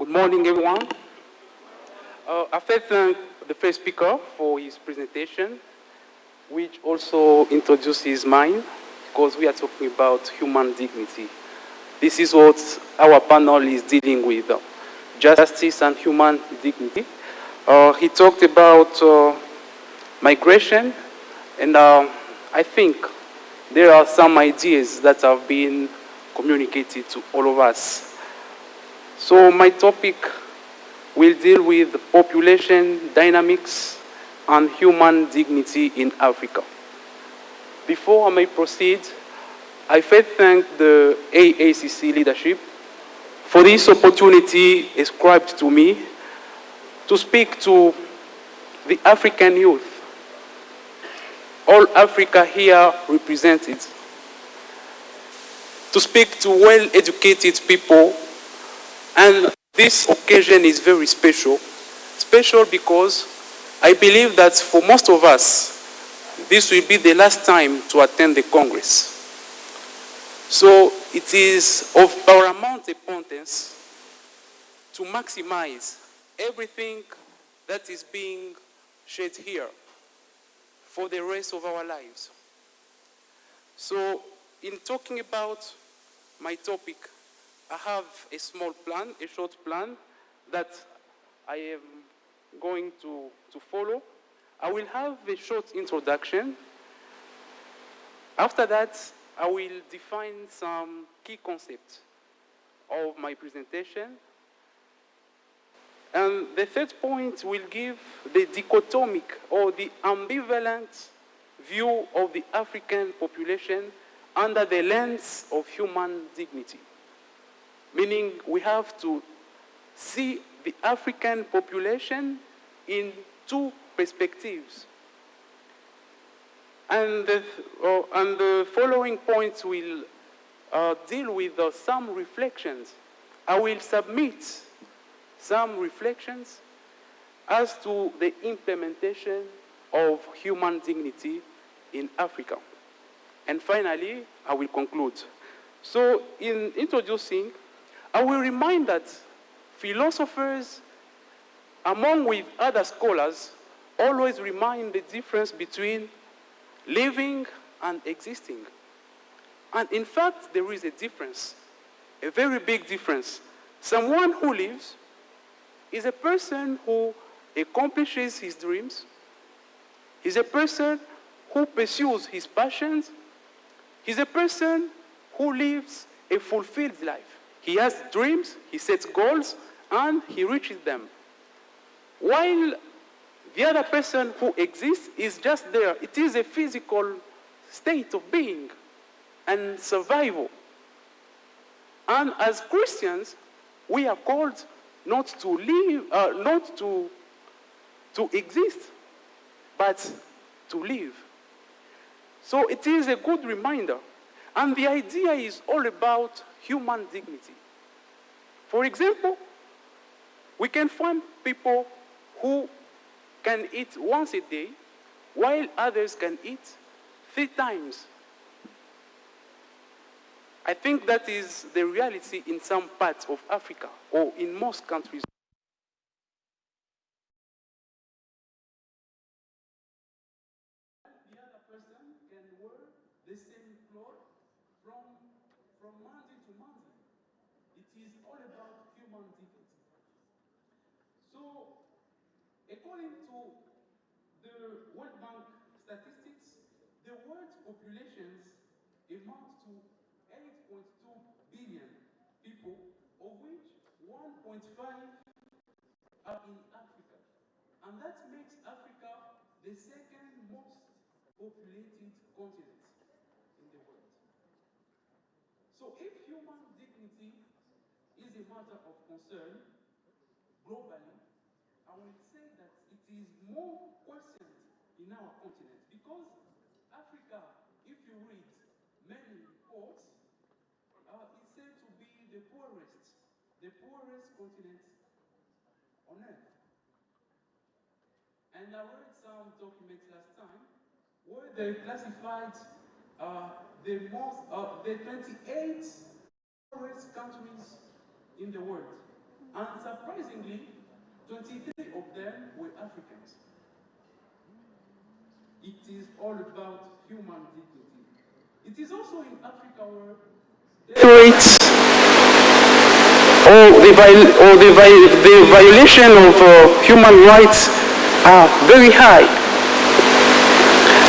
Good morning, everyone. I first thank the first speaker for his presentation, which also introduces mine, because we are talking about human dignity. This is what our panel is dealing with, justice and human dignity. He talked about migration, and I think there are some ideas that have been communicated to all of us. So my topic will deal with population dynamics and human dignity in Africa. Before I may proceed, I first thank the AACC leadership for this opportunity ascribed to me to speak to the African youth. All Africa here represented. To speak to well-educated people, and this occasion is very special. Special because I believe that for most of us, this will be the last time to attend the Congress. So it is of paramount importance to maximize everything that is being shared here for the rest of our lives. So in talking about my topic, I have a small plan, a short plan that I am going to follow. I will have a short introduction. After that, I will define some key concepts of my presentation. And the third point will give the dichotomic or the ambivalent view of the African population under the lens of human dignity. Meaning we have to see the African population in two perspectives. And the following points will deal with some reflections. I will submit some reflections as to the implementation of human dignity in Africa. And finally, I will conclude. So in introducing, I will remind that philosophers, among with other scholars, always remind the difference between living and existing. And in fact, there is a difference, a very big difference. Someone who lives is a person who accomplishes his dreams, is a person who pursues his passions, he's a person who lives a fulfilled life. He has dreams, he sets goals, and he reaches them. While the other person who exists is just there. It is a physical state of being and survival. And as Christians, we are called not to live, not to exist, but to live. So it is a good reminder. And the idea is all about human dignity. For example, we can find people who can eat once a day, while others can eat 3 times. I think that is the reality in some parts of Africa, or in most countries. The other person can wear the same clothes from Monday to Monday. It is all about human dignity. So, according to the World Bank statistics, the world's populations amount to 8.2 billion people, of which 1.5 are in Africa. And that makes Africa the second most populated continent in the world. So if human dignity is a matter of concern globally, I will say that it is more questioned in our continent because Africa, if you read many reports, is said to be the poorest continent on earth. And I read some documents last time where they classified the 28 poorest countries in the world. and surprisingly, 23 of them were Africans. It is all about human dignity. It is also in Africa where the rates or the violation of human rights are very high.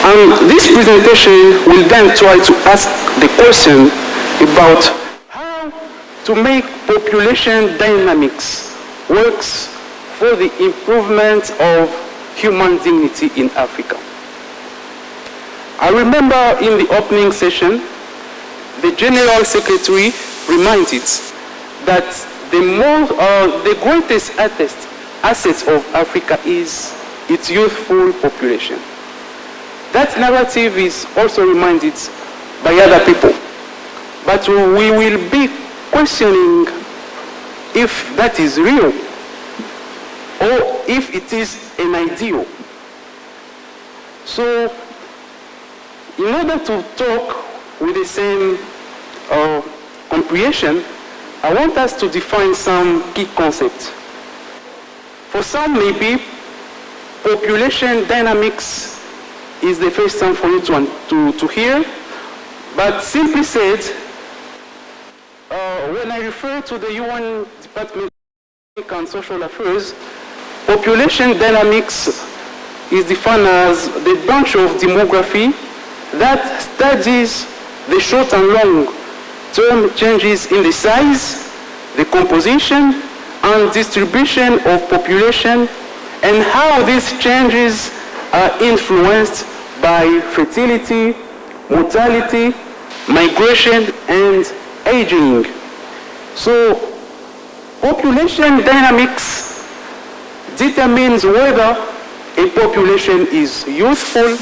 And this presentation will then try to ask the question about how to make population dynamics works for the improvement of human dignity in Africa. I remember in the opening session, the General Secretary reminded that the greatest asset of Africa is its youthful population. That narrative is also reminded by other people. But we will be questioning if that is real or if it is an ideal. So, in order to talk with the same comprehension, I want us to define some key concepts. For some, maybe population dynamics is the first time for you to hear, but simply said, when I refer to the UN Department of Economic and Social Affairs, population dynamics is defined as the branch of demography that studies the short and long-term changes in the size, the composition, and distribution of population, and how these changes are influenced by fertility, mortality, migration, and aging. So, population dynamics determines whether a population is youthful,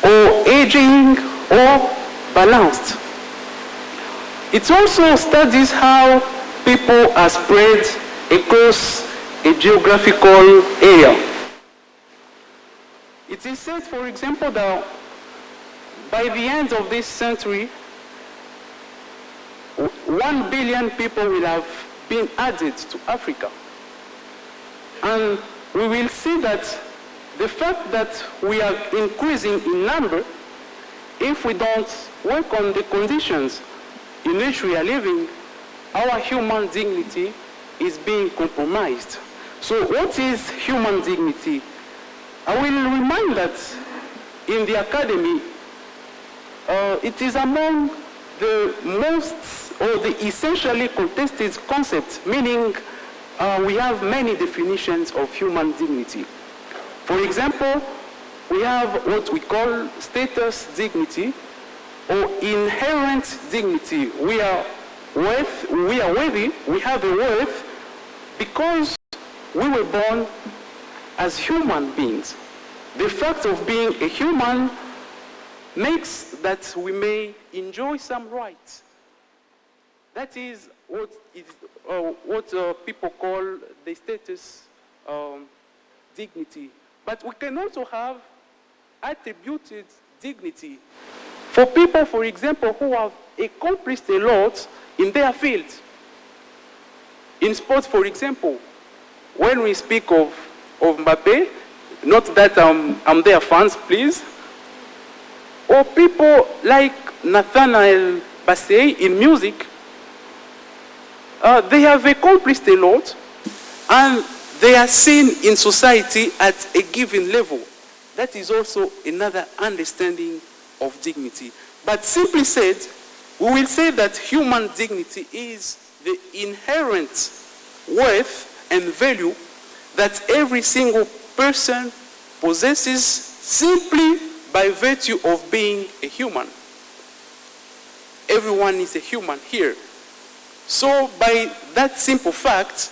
or aging, or balanced. It also studies how people are spread across a geographical area. It is said, for example, that by the end of this century, 1 billion people will have been added to Africa. And we will see that the fact that we are increasing in number, if we don't work on the conditions in which we are living, our human dignity is being compromised. So what is human dignity? I will remind that in the academy, it is among the most or the essentially contested concepts, meaning we have many definitions of human dignity. For example, we have what we call status dignity or inherent dignity. We are worthy, we have a worth because we were born as human beings. The fact of being a human makes that we may enjoy some rights. That is what people call the status dignity. But we can also have attributed dignity for people, for example, who have accomplished a lot in their field. In sports, for example, when we speak of Mbappé, not that I'm their fans, please, or people like Nathaniel Bassey in music, they have accomplished a lot, and they are seen in society at a given level. That is also another understanding of dignity. But simply said, we will say that human dignity is the inherent worth and value that every single person possesses simply by virtue of being a human. Everyone is a human here. So by that simple fact,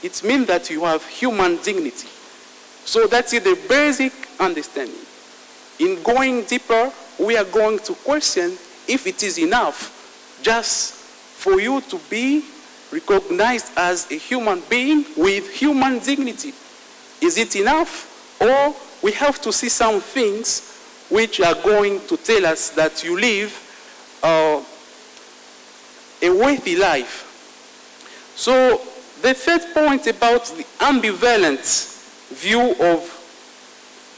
it means that you have human dignity. So that's the basic understanding. In going deeper, we are going to question if it is enough just for you to be recognized as a human being with human dignity. Is it enough? Or we have to see some things which are going to tell us that you live a worthy life. So the third point about the ambivalent view of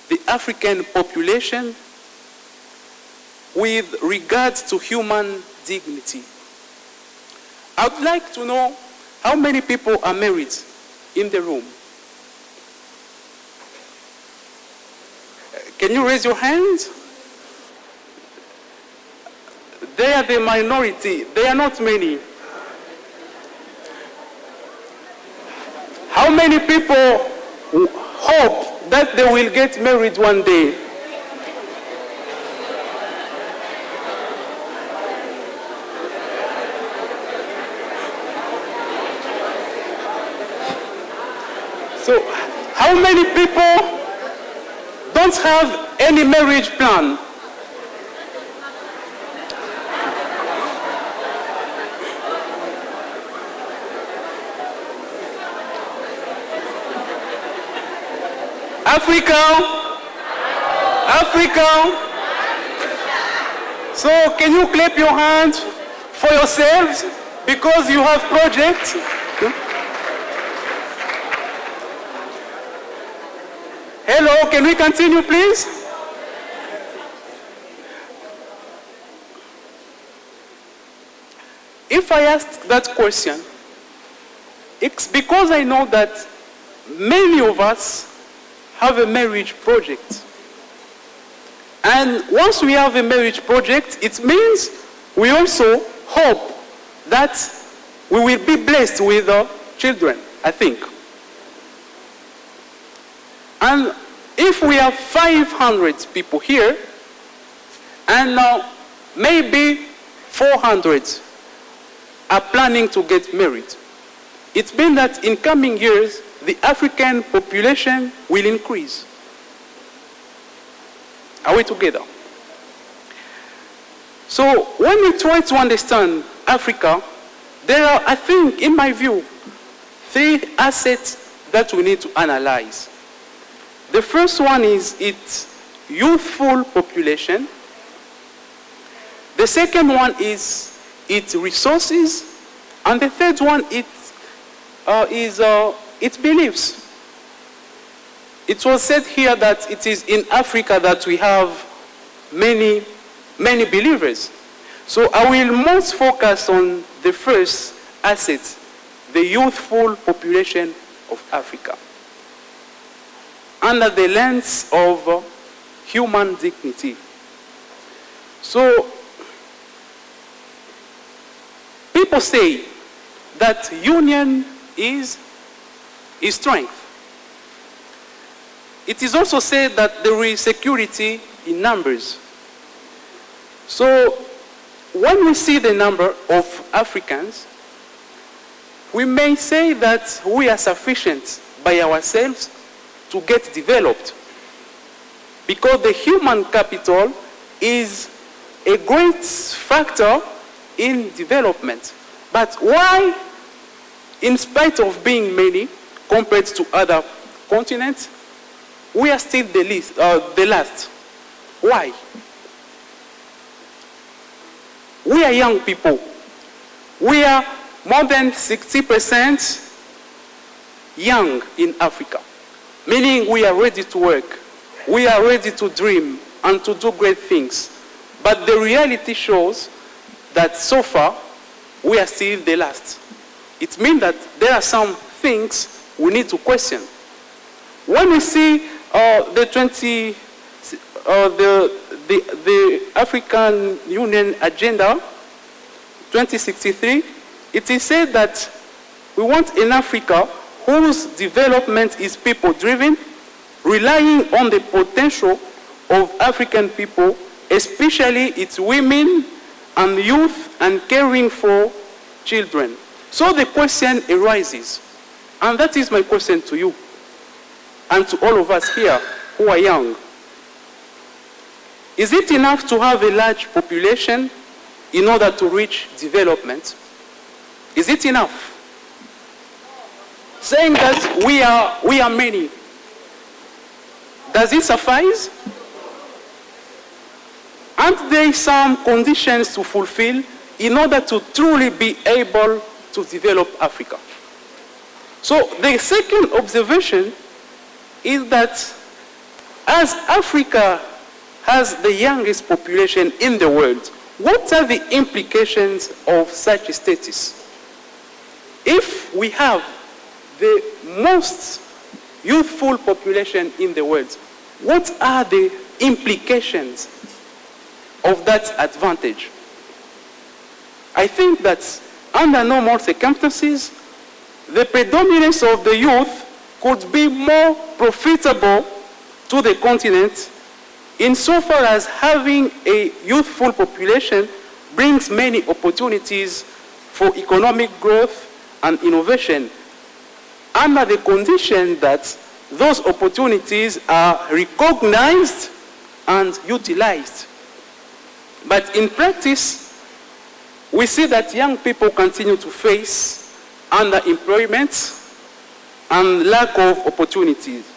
the African population with regards to human dignity. I would like to know how many people are married in the room. Can you raise your hand? They are the minority. They are not many. How many people hope that they will get married one day? So, how many people don't have any marriage plan? Africa. So can you clap your hands for yourselves because you have projects? Hello, can we continue, please? If I ask that question, it's because I know that many of us have a marriage project. And once we have a marriage project, it means we also hope that we will be blessed with children, I think. And if we have 500 people here, and maybe 400 are planning to get married, it means that in coming years, the African population will increase. Are we together? So when we try to understand Africa, there are, I think, in my view, 3 assets that we need to analyze. The first one is its youthful population. The second one is its resources. And the third one is its beliefs. It was said here that it is in Africa that we have many believers. So I will most focus on the first asset, the youthful population of Africa, under the lens of human dignity. So people say that union is strength. It is also said that there is security in numbers. So when we see the number of Africans, we may say that we are sufficient by ourselves to get developed, because the human capital is a great factor in development. But why, in spite of being many compared to other continents, we are still the last? Why? We are young people. We are more than 60% young in Africa, meaning we are ready to work. We are ready to dream and to do great things. But the reality shows that so far, we are still the last. It means that there are some things we need to question. When we see the African Union Agenda 2063, it is said that we want an Africa whose development is people-driven, relying on the potential of African people, especially its women and youth, and caring for children. So the question arises, and that is my question to you, and to all of us here who are young. Is it enough to have a large population in order to reach development? Is it enough? Saying that we are many, does it suffice? Aren't there some conditions to fulfill in order to truly be able to develop Africa? So the second observation is that as Africa has the youngest population in the world, what are the implications of such a status? If we have the most youthful population in the world, what are the implications of that advantage? I think that under normal circumstances, the predominance of the youth could be more profitable to the continent insofar as having a youthful population brings many opportunities for economic growth and innovation, under the condition that those opportunities are recognized and utilized. But in practice, we see that young people continue to face underemployment and lack of opportunities.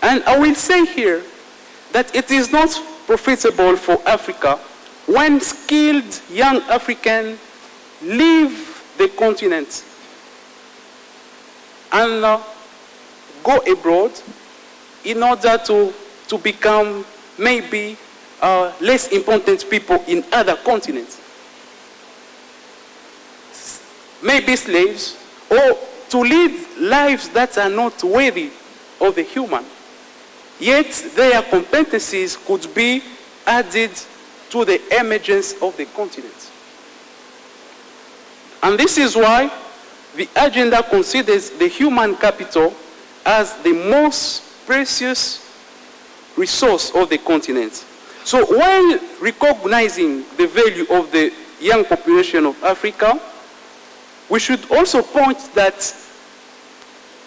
And I will say here that it is not profitable for Africa when skilled young Africans leave the continent and go abroad in order to become maybe less important people in other continents. Maybe slaves, or to lead lives that are not worthy of the human. Yet their competencies could be added to the emergence of the continent. And this is why the agenda considers the human capital as the most precious resource of the continent. So while recognizing the value of the young population of Africa, we should also point that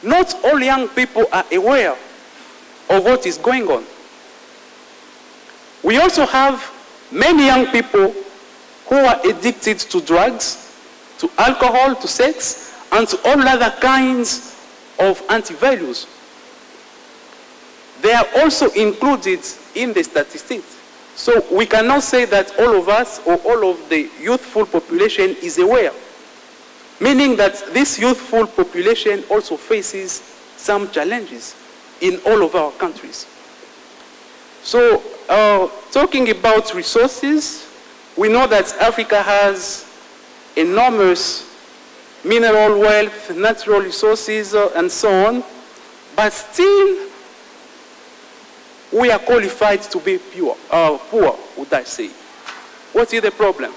not all young people are aware of what is going on. We also have many young people who are addicted to drugs, to alcohol, to sex, and to all other kinds of anti-values. They are also included in the statistics. So we cannot say that all of us or all of the youthful population is aware, meaning that this youthful population also faces some challenges in all of our countries. So talking about resources, we know that Africa has enormous mineral wealth, natural resources, and so on, but still we are qualified to be poor, would I say. What is the problem?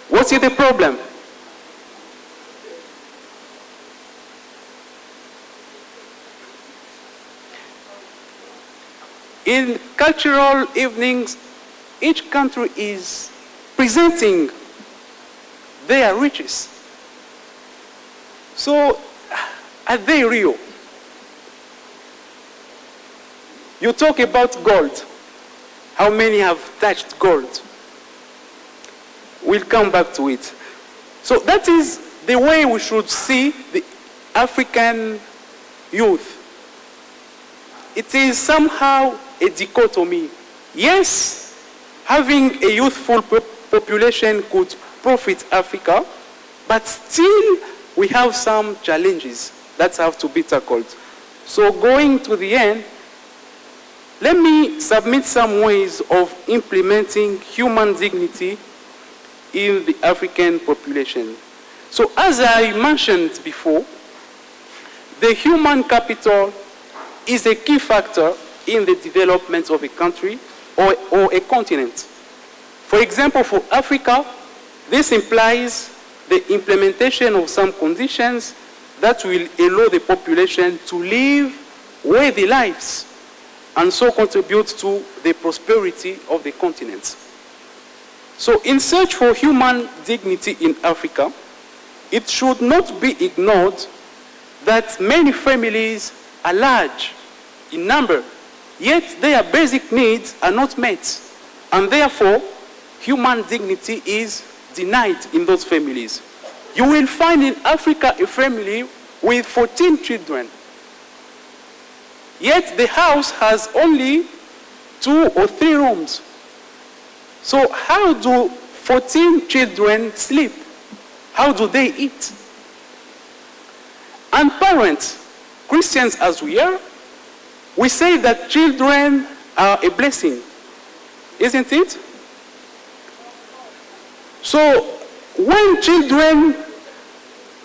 What is the problem? In cultural evenings, each country is presenting their riches. So, are they real? You talk about gold. How many have touched gold? We'll come back to it. So that is the way we should see the African youth. It is somehow a dichotomy. Yes, having a youthful population could profit Africa, but still we have some challenges that have to be tackled. So going to the end, let me submit some ways of implementing human dignity in the African population. So as I mentioned before, the human capital is a key factor in the development of a country or a continent. For example, for Africa, this implies the implementation of some conditions that will allow the population to live worthy lives and so contribute to the prosperity of the continent. So in search for human dignity in Africa, it should not be ignored that many families are large in number, yet their basic needs are not met, and therefore human dignity is denied in those families. You will find in Africa a family with 14 children, yet the house has only 2 or 3 rooms. So how do 14 children sleep? How do they eat? And parents, Christians as we are, we say that children are a blessing, isn't it? So when children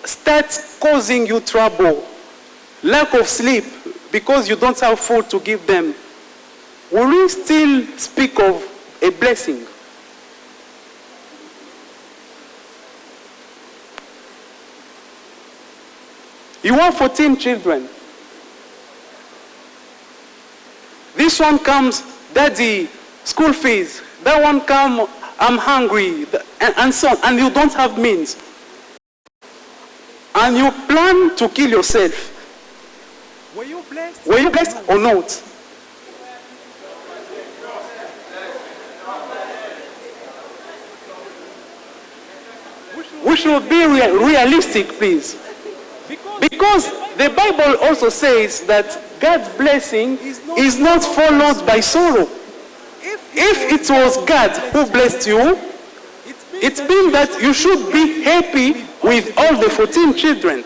start causing you trouble, lack of sleep because you don't have food to give them, will we still speak of a blessing? You have 14 children. This one comes, daddy, school fees. That one comes, I'm hungry, and so on. And you don't have means. And you plan to kill yourself. Were you blessed? Were you blessed or not? We should be realistic, please. Because the Bible also says that God's blessing is not followed by sorrow. If it was God who blessed you, it means that you should be happy with all the 14 children.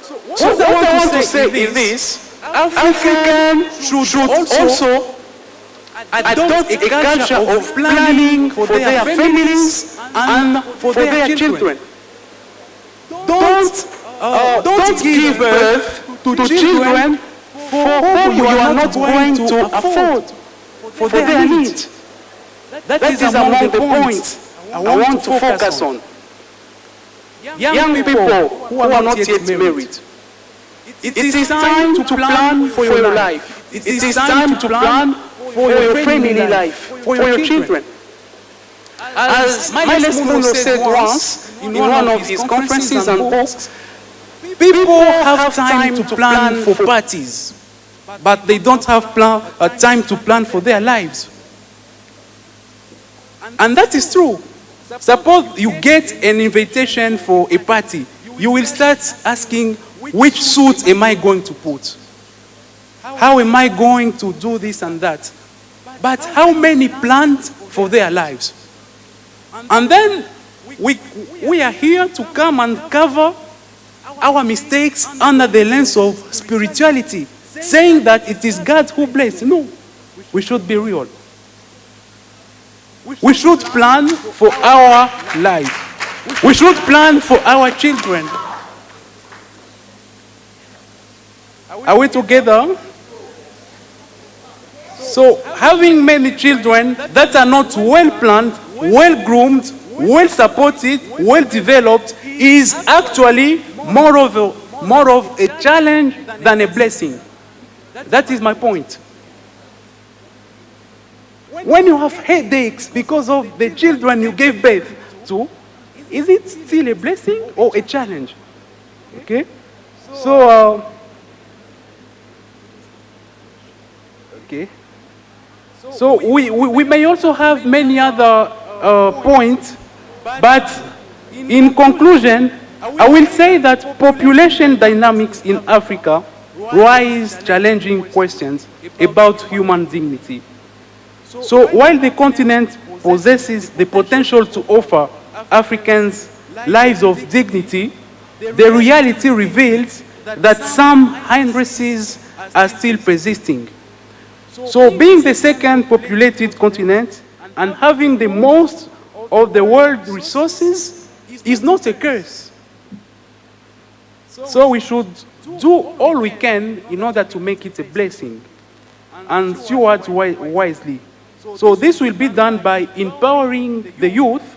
So what I want to say is this: Africans should also adopt a culture of planning for their families and for their children. Don't give birth to children for whom you are not going to afford for their needs. That is among the points I want to focus on. Young people who are not yet married. It is time to plan for your life. It is time to plan for your family life, for your children. As Miles Muno said once in one of his conferences and talks, people have time to plan for parties, but they don't have time to plan for their lives. And that is true. Suppose you get an invitation for a party, you will start asking, which suit am I going to put? How am I going to do this and that? But how many planned for their lives? And then we are here to come and cover our mistakes under the lens of spirituality, saying that it is God who blessed. No, we should be real. We should plan for our life. We should plan for our children. Are we together? So having many children that are not well planned, well groomed, well supported, well developed is actually more of a challenge than a blessing. That is my point. When you have headaches because of the children you gave birth to, is it still a blessing or a challenge? Okay? So, we may also have many other points, but in conclusion, I will say that population dynamics in Africa raise challenging questions about human dignity. So while the continent possesses the potential to offer Africans lives of dignity, the reality reveals that some hindrances are still persisting. So being the second populated continent and having the most of the world's resources is not a curse. So we should do all we can in order to make it a blessing and steward wisely. So this will be done by empowering the youth,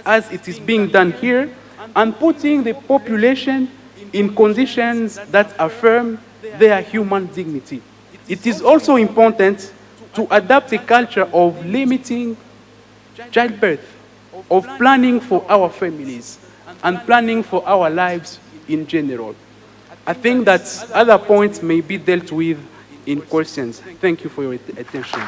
as it is being done here, and putting the population in conditions that affirm their human dignity. It is also important to adopt a culture of limiting childbirth, of planning for our families, and planning for our lives in general. I think that other points may be dealt with in questions. Thank you for your attention.